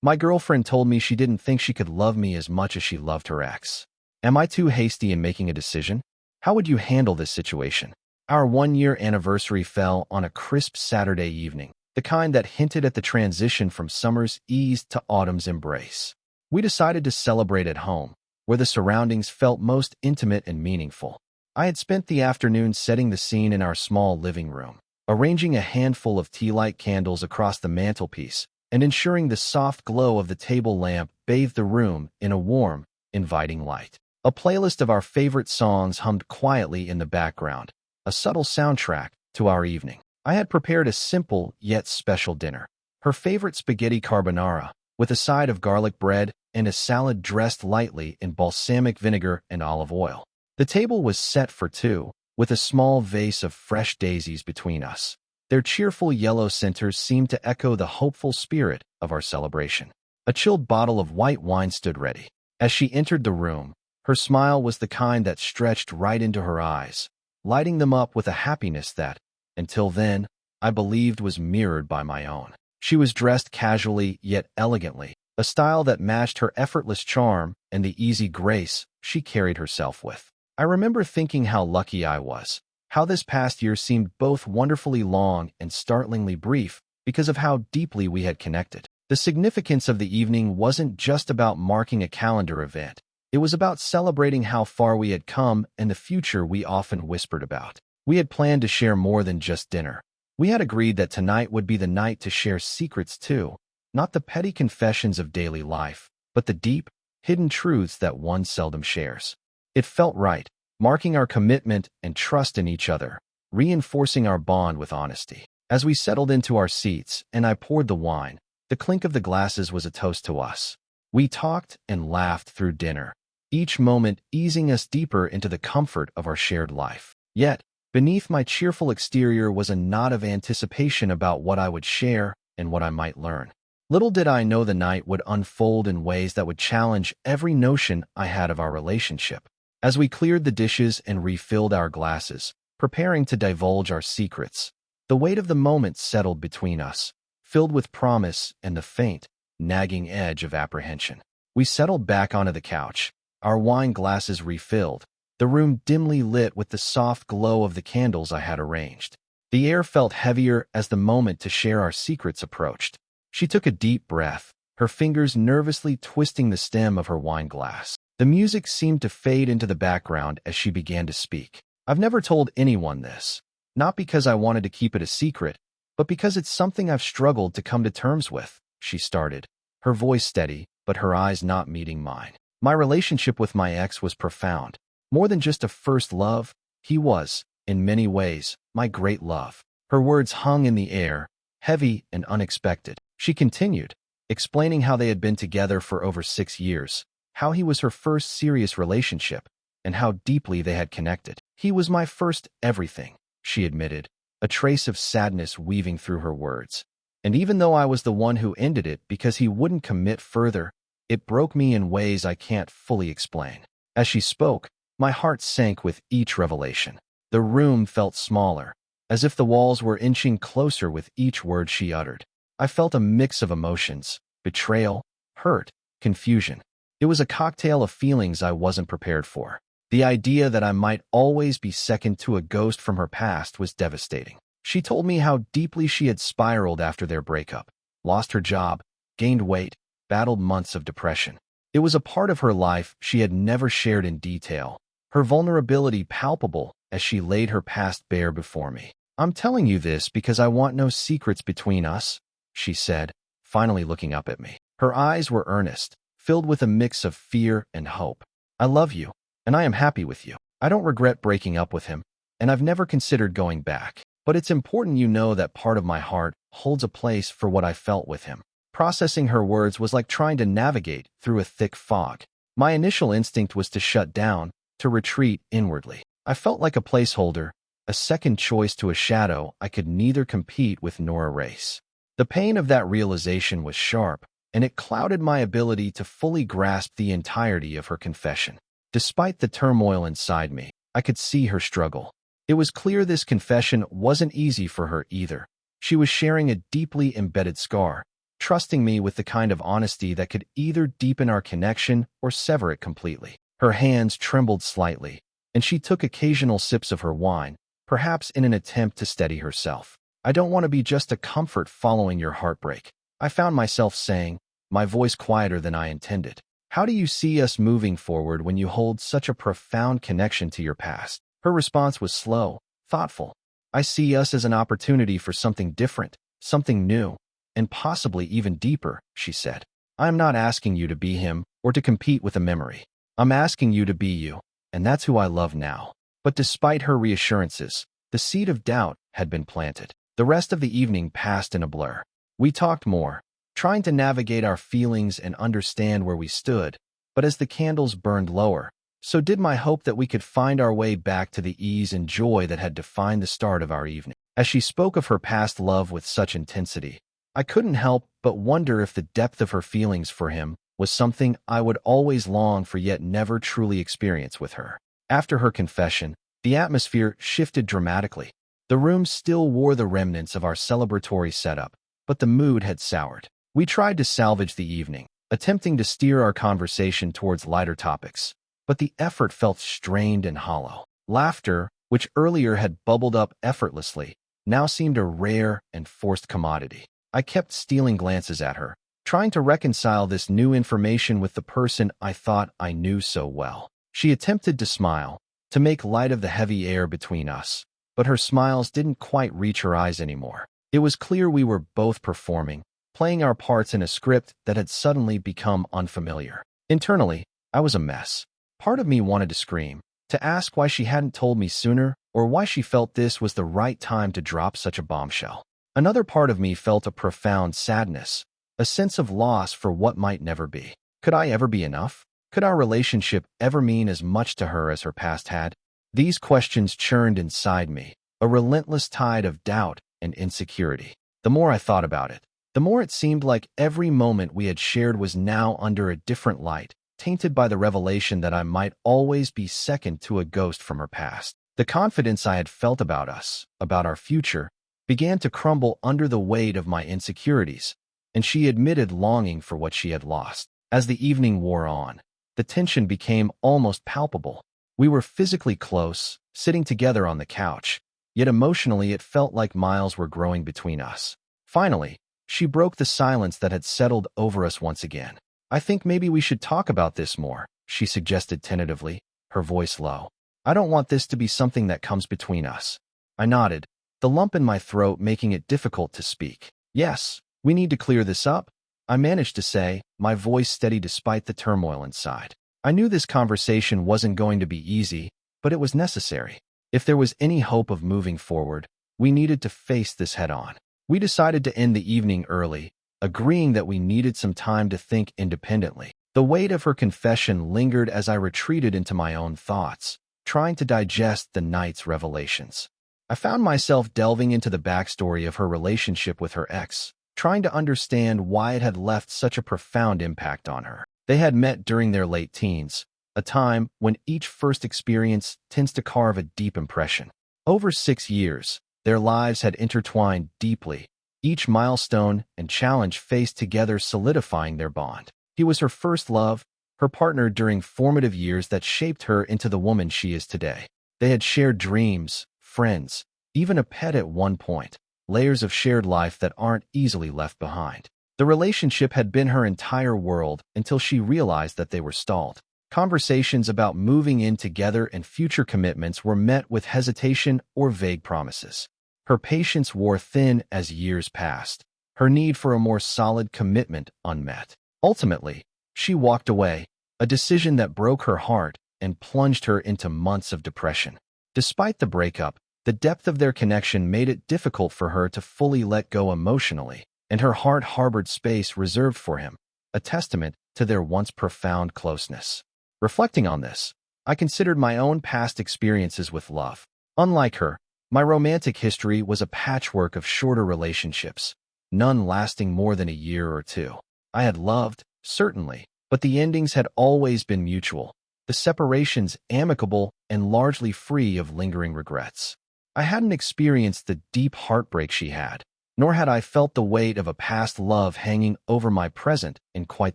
My girlfriend told me she didn't think she could love me as much as she loved her ex. Am I too hasty in making a decision? How would you handle this situation? Our one-year anniversary fell on a crisp Saturday evening, the kind that hinted at the transition from summer's ease to autumn's embrace. We decided to celebrate at home, where the surroundings felt most intimate and meaningful. I had spent the afternoon setting the scene in our small living room, arranging a handful of tea-light candles across the mantelpiece, and ensuring the soft glow of the table lamp bathed the room in a warm, inviting light. A playlist of our favorite songs hummed quietly in the background, a subtle soundtrack to our evening. I had prepared a simple yet special dinner. Her favorite spaghetti carbonara, with a side of garlic bread and a salad dressed lightly in balsamic vinegar and olive oil. The table was set for two, with a small vase of fresh daisies between us. Their cheerful yellow centers seemed to echo the hopeful spirit of our celebration. A chilled bottle of white wine stood ready. As she entered the room, her smile was the kind that stretched right into her eyes, lighting them up with a happiness that, until then, I believed was mirrored by my own. She was dressed casually yet elegantly, a style that matched her effortless charm and the easy grace she carried herself with. I remember thinking how lucky I was, how this past year seemed both wonderfully long and startlingly brief because of how deeply we had connected. The significance of the evening wasn't just about marking a calendar event. It was about celebrating how far we had come and the future we often whispered about. We had planned to share more than just dinner. We had agreed that tonight would be the night to share secrets too, not the petty confessions of daily life, but the deep, hidden truths that one seldom shares. It felt right, marking our commitment and trust in each other, reinforcing our bond with honesty. As we settled into our seats and I poured the wine, the clink of the glasses was a toast to us. We talked and laughed through dinner, each moment easing us deeper into the comfort of our shared life. Yet, beneath my cheerful exterior was a knot of anticipation about what I would share and what I might learn. Little did I know the night would unfold in ways that would challenge every notion I had of our relationship. As we cleared the dishes and refilled our glasses, preparing to divulge our secrets, the weight of the moment settled between us, filled with promise and the faint, nagging edge of apprehension. We settled back onto the couch, our wine glasses refilled, the room dimly lit with the soft glow of the candles I had arranged. The air felt heavier as the moment to share our secrets approached. She took a deep breath, her fingers nervously twisting the stem of her wine glass. The music seemed to fade into the background as she began to speak. I've never told anyone this, not because I wanted to keep it a secret, but because it's something I've struggled to come to terms with, she started, her voice steady, but her eyes not meeting mine. My relationship with my ex was profound. More than just a first love, he was, in many ways, my great love. Her words hung in the air, heavy and unexpected. She continued, explaining how they had been together for over 6 years, how he was her first serious relationship, and how deeply they had connected. He was my first everything, she admitted, a trace of sadness weaving through her words. And even though I was the one who ended it because he wouldn't commit further, it broke me in ways I can't fully explain. As she spoke, my heart sank with each revelation. The room felt smaller, as if the walls were inching closer with each word she uttered. I felt a mix of emotions, betrayal, hurt, confusion. It was a cocktail of feelings I wasn't prepared for. The idea that I might always be second to a ghost from her past was devastating. She told me how deeply she had spiraled after their breakup, lost her job, gained weight, battled months of depression. It was a part of her life she had never shared in detail, her vulnerability palpable as she laid her past bare before me. I'm telling you this because I want no secrets between us, she said, finally looking up at me. Her eyes were earnest, filled with a mix of fear and hope. I love you, and I am happy with you. I don't regret breaking up with him, and I've never considered going back. But it's important you know that part of my heart holds a place for what I felt with him. Processing her words was like trying to navigate through a thick fog. My initial instinct was to shut down, to retreat inwardly. I felt like a placeholder, a second choice to a shadow I could neither compete with nor erase. The pain of that realization was sharp, and it clouded my ability to fully grasp the entirety of her confession. Despite the turmoil inside me, I could see her struggle. It was clear this confession wasn't easy for her either. She was sharing a deeply embedded scar, trusting me with the kind of honesty that could either deepen our connection or sever it completely. Her hands trembled slightly, and she took occasional sips of her wine, perhaps in an attempt to steady herself. I don't want to be just a comfort following your heartbreak, I found myself saying, my voice quieter than I intended. How do you see us moving forward when you hold such a profound connection to your past? Her response was slow, thoughtful. I see us as an opportunity for something different, something new, and possibly even deeper, she said. I'm not asking you to be him or to compete with a memory. I'm asking you to be you, and that's who I love now. But despite her reassurances, the seed of doubt had been planted. The rest of the evening passed in a blur. We talked more, trying to navigate our feelings and understand where we stood, but as the candles burned lower, so did my hope that we could find our way back to the ease and joy that had defined the start of our evening. As she spoke of her past love with such intensity, I couldn't help but wonder if the depth of her feelings for him was something I would always long for yet never truly experience with her. After her confession, the atmosphere shifted dramatically. The room still wore the remnants of our celebratory setup, but the mood had soured. We tried to salvage the evening, attempting to steer our conversation towards lighter topics, but the effort felt strained and hollow. Laughter, which earlier had bubbled up effortlessly, now seemed a rare and forced commodity. I kept stealing glances at her, trying to reconcile this new information with the person I thought I knew so well. She attempted to smile, to make light of the heavy air between us, but her smiles didn't quite reach her eyes anymore. It was clear we were both performing, playing our parts in a script that had suddenly become unfamiliar. Internally, I was a mess. Part of me wanted to scream, to ask why she hadn't told me sooner, or why she felt this was the right time to drop such a bombshell. Another part of me felt a profound sadness, a sense of loss for what might never be. Could I ever be enough? Could our relationship ever mean as much to her as her past had? These questions churned inside me, a relentless tide of doubt and insecurity. The more I thought about it, the more it seemed like every moment we had shared was now under a different light, tainted by the revelation that I might always be second to a ghost from her past. The confidence I had felt about us, about our future, began to crumble under the weight of my insecurities, and she admitted longing for what she had lost. As the evening wore on, the tension became almost palpable. We were physically close, sitting together on the couch, yet emotionally it felt like miles were growing between us. Finally, she broke the silence that had settled over us once again. I think maybe we should talk about this more, she suggested tentatively, her voice low. I don't want this to be something that comes between us. I nodded, the lump in my throat making it difficult to speak. Yes, we need to clear this up, I managed to say, my voice steady despite the turmoil inside. I knew this conversation wasn't going to be easy, but it was necessary. If there was any hope of moving forward, we needed to face this head-on. We decided to end the evening early, agreeing that we needed some time to think independently. The weight of her confession lingered as I retreated into my own thoughts, trying to digest the night's revelations. I found myself delving into the backstory of her relationship with her ex, trying to understand why it had left such a profound impact on her. They had met during their late teens, a time when each first experience tends to carve a deep impression. Over 6 years, their lives had intertwined deeply, each milestone and challenge faced together solidifying their bond. He was her first love, her partner during formative years that shaped her into the woman she is today. They had shared dreams, friends, even a pet at one point, layers of shared life that aren't easily left behind. The relationship had been her entire world until she realized that they were stalled. Conversations about moving in together and future commitments were met with hesitation or vague promises. Her patience wore thin as years passed, her need for a more solid commitment unmet. Ultimately, she walked away, a decision that broke her heart and plunged her into months of depression. Despite the breakup, the depth of their connection made it difficult for her to fully let go emotionally, and her heart harbored space reserved for him, a testament to their once profound closeness. Reflecting on this, I considered my own past experiences with love. Unlike her, my romantic history was a patchwork of shorter relationships, none lasting more than a year or two. I had loved, certainly, but the endings had always been mutual, the separations amicable and largely free of lingering regrets. I hadn't experienced the deep heartbreak she had, nor had I felt the weight of a past love hanging over my present in quite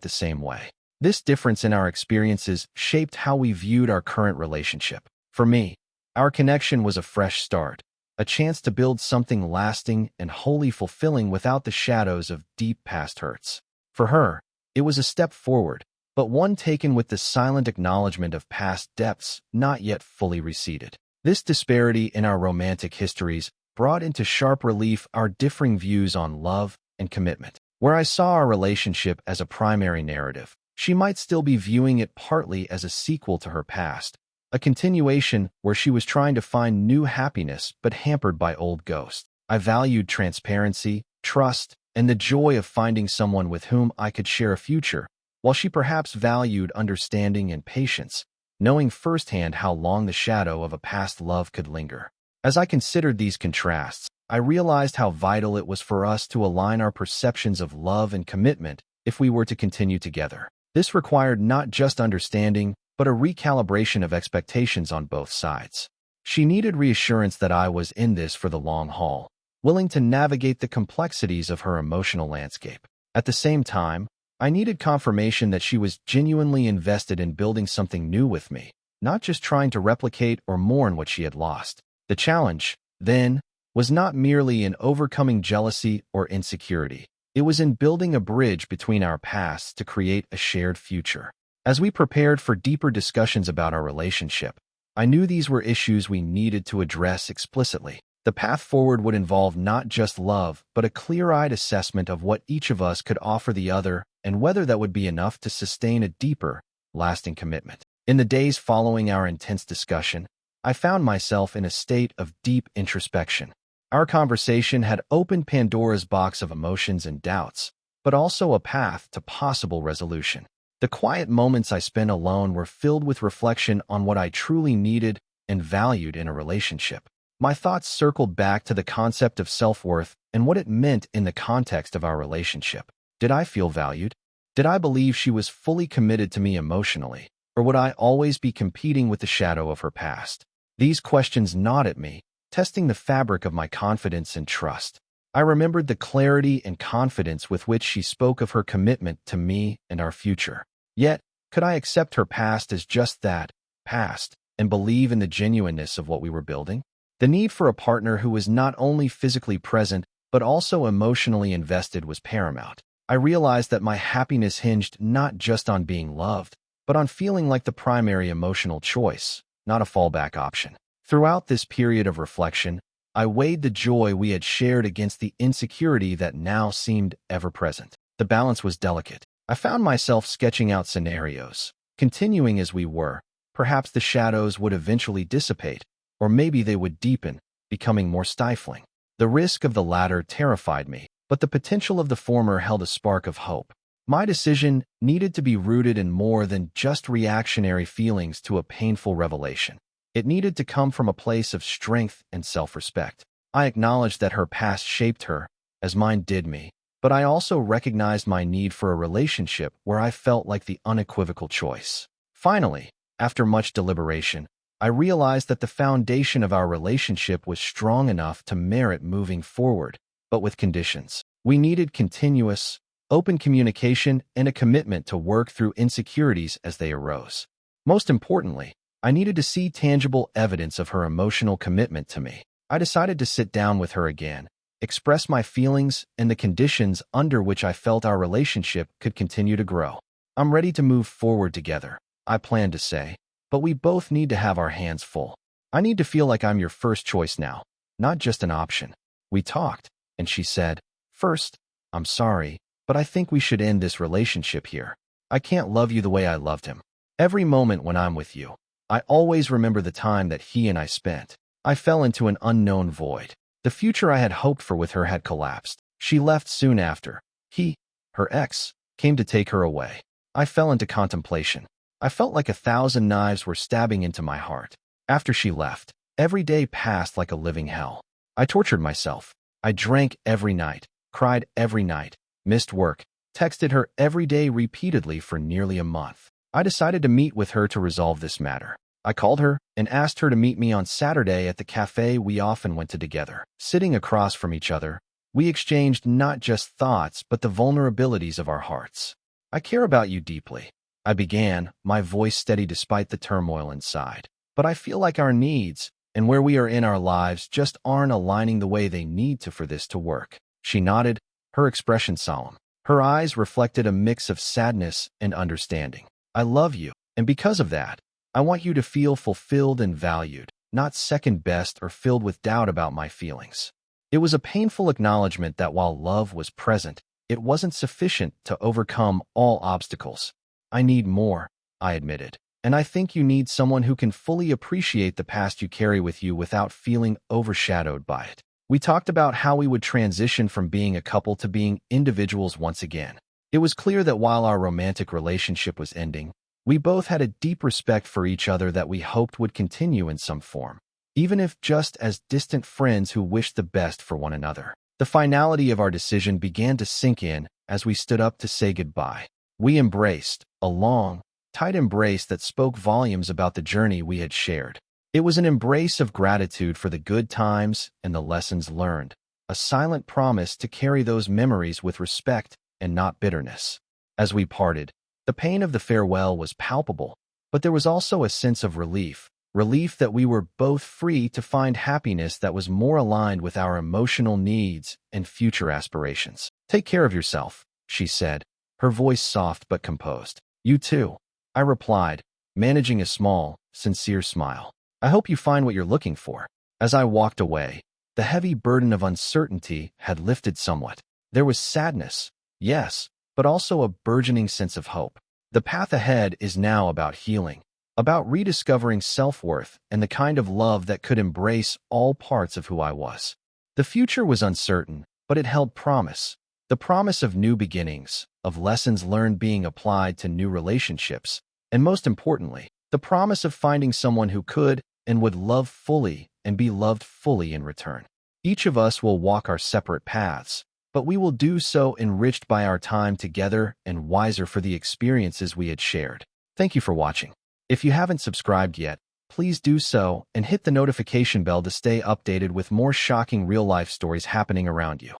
the same way. This difference in our experiences shaped how we viewed our current relationship. For me, our connection was a fresh start, a chance to build something lasting and wholly fulfilling without the shadows of deep past hurts. For her, it was a step forward, but one taken with the silent acknowledgement of past depths not yet fully receded. This disparity in our romantic histories brought into sharp relief our differing views on love and commitment. Where I saw our relationship as a primary narrative, she might still be viewing it partly as a sequel to her past, a continuation where she was trying to find new happiness but hampered by old ghosts. I valued transparency, trust, and the joy of finding someone with whom I could share a future, while she perhaps valued understanding and patience, knowing firsthand how long the shadow of a past love could linger. As I considered these contrasts, I realized how vital it was for us to align our perceptions of love and commitment if we were to continue together. This required not just understanding, but a recalibration of expectations on both sides. She needed reassurance that I was in this for the long haul, willing to navigate the complexities of her emotional landscape. At the same time, I needed confirmation that she was genuinely invested in building something new with me, not just trying to replicate or mourn what she had lost. The challenge, then, was not merely in overcoming jealousy or insecurity. It was in building a bridge between our pasts to create a shared future. As we prepared for deeper discussions about our relationship, I knew these were issues we needed to address explicitly. The path forward would involve not just love, but a clear-eyed assessment of what each of us could offer the other and whether that would be enough to sustain a deeper, lasting commitment. In the days following our intense discussion, I found myself in a state of deep introspection. Our conversation had opened Pandora's box of emotions and doubts, but also a path to possible resolution. The quiet moments I spent alone were filled with reflection on what I truly needed and valued in a relationship. My thoughts circled back to the concept of self-worth and what it meant in the context of our relationship. Did I feel valued? Did I believe she was fully committed to me emotionally? Or would I always be competing with the shadow of her past? These questions gnawed at me, testing the fabric of my confidence and trust. I remembered the clarity and confidence with which she spoke of her commitment to me and our future. Yet, could I accept her past as just that, past, and believe in the genuineness of what we were building? The need for a partner who was not only physically present, but also emotionally invested was paramount. I realized that my happiness hinged not just on being loved, but on feeling like the primary emotional choice, not a fallback option. Throughout this period of reflection, I weighed the joy we had shared against the insecurity that now seemed ever-present. The balance was delicate. I found myself sketching out scenarios. Continuing as we were, perhaps the shadows would eventually dissipate, or maybe they would deepen, becoming more stifling. The risk of the latter terrified me, but the potential of the former held a spark of hope. My decision needed to be rooted in more than just reactionary feelings to a painful revelation. It needed to come from a place of strength and self-respect. I acknowledged that her past shaped her, as mine did me, but I also recognized my need for a relationship where I felt like the unequivocal choice. Finally, after much deliberation, I realized that the foundation of our relationship was strong enough to merit moving forward, but with conditions. We needed continuous, open communication and a commitment to work through insecurities as they arose. Most importantly, I needed to see tangible evidence of her emotional commitment to me. I decided to sit down with her again, express my feelings and the conditions under which I felt our relationship could continue to grow. I'm ready to move forward together, I planned to say, but we both need to have our hands full. I need to feel like I'm your first choice now, not just an option. We talked, and she said, "First, I'm sorry, but I think we should end this relationship here. I can't love you the way I loved him. Every moment when I'm with you, I always remember the time that he and I spent." I fell into an unknown void. The future I had hoped for with her had collapsed. She left soon after. He, her ex, came to take her away. I fell into contemplation. I felt like 1,000 knives were stabbing into my heart. After she left, every day passed like a living hell. I tortured myself. I drank every night, cried every night, missed work, texted her every day repeatedly for nearly a month. I decided to meet with her to resolve this matter. I called her and asked her to meet me on Saturday at the cafe we often went to together. Sitting across from each other, We exchanged not just thoughts, but the vulnerabilities of our hearts. I care about you deeply, I began, my voice steady despite the turmoil inside. But I feel like our needs and where we are in our lives just aren't aligning the way they need to for this to work. She nodded, her expression solemn. Her eyes reflected a mix of sadness and understanding. I love you, and because of that, I want you to feel fulfilled and valued, not second-best or filled with doubt about my feelings. It was a painful acknowledgement that while love was present, it wasn't sufficient to overcome all obstacles. I need more, I admitted. And I think you need someone who can fully appreciate the past you carry with you without feeling overshadowed by it. We talked about how we would transition from being a couple to being individuals once again. It was clear that while our romantic relationship was ending, we both had a deep respect for each other that we hoped would continue in some form, even if just as distant friends who wished the best for one another. The finality of our decision began to sink in as we stood up to say goodbye. We embraced, a long, tight embrace that spoke volumes about the journey we had shared. It was an embrace of gratitude for the good times and the lessons learned, a silent promise to carry those memories with respect and not bitterness. As we parted, the pain of the farewell was palpable, but there was also a sense of relief that we were both free to find happiness that was more aligned with our emotional needs and future aspirations. Take care of yourself, she said, her voice soft but composed. You too, I replied, managing a small, sincere smile. I hope you find what you're looking for. As I walked away, the heavy burden of uncertainty had lifted somewhat. There was sadness, yes, but also a burgeoning sense of hope. The path ahead is now about healing, about rediscovering self-worth and the kind of love that could embrace all parts of who I was. The future was uncertain, but it held promise. The promise of new beginnings, of lessons learned being applied to new relationships, and most importantly, the promise of finding someone who could and would love fully and be loved fully in return. Each of us will walk our separate paths, but we will do so enriched by our time together and wiser for the experiences we had shared. Thank you for watching. If you haven't subscribed yet, please do so and hit the notification bell to stay updated with more shocking real-life stories happening around you.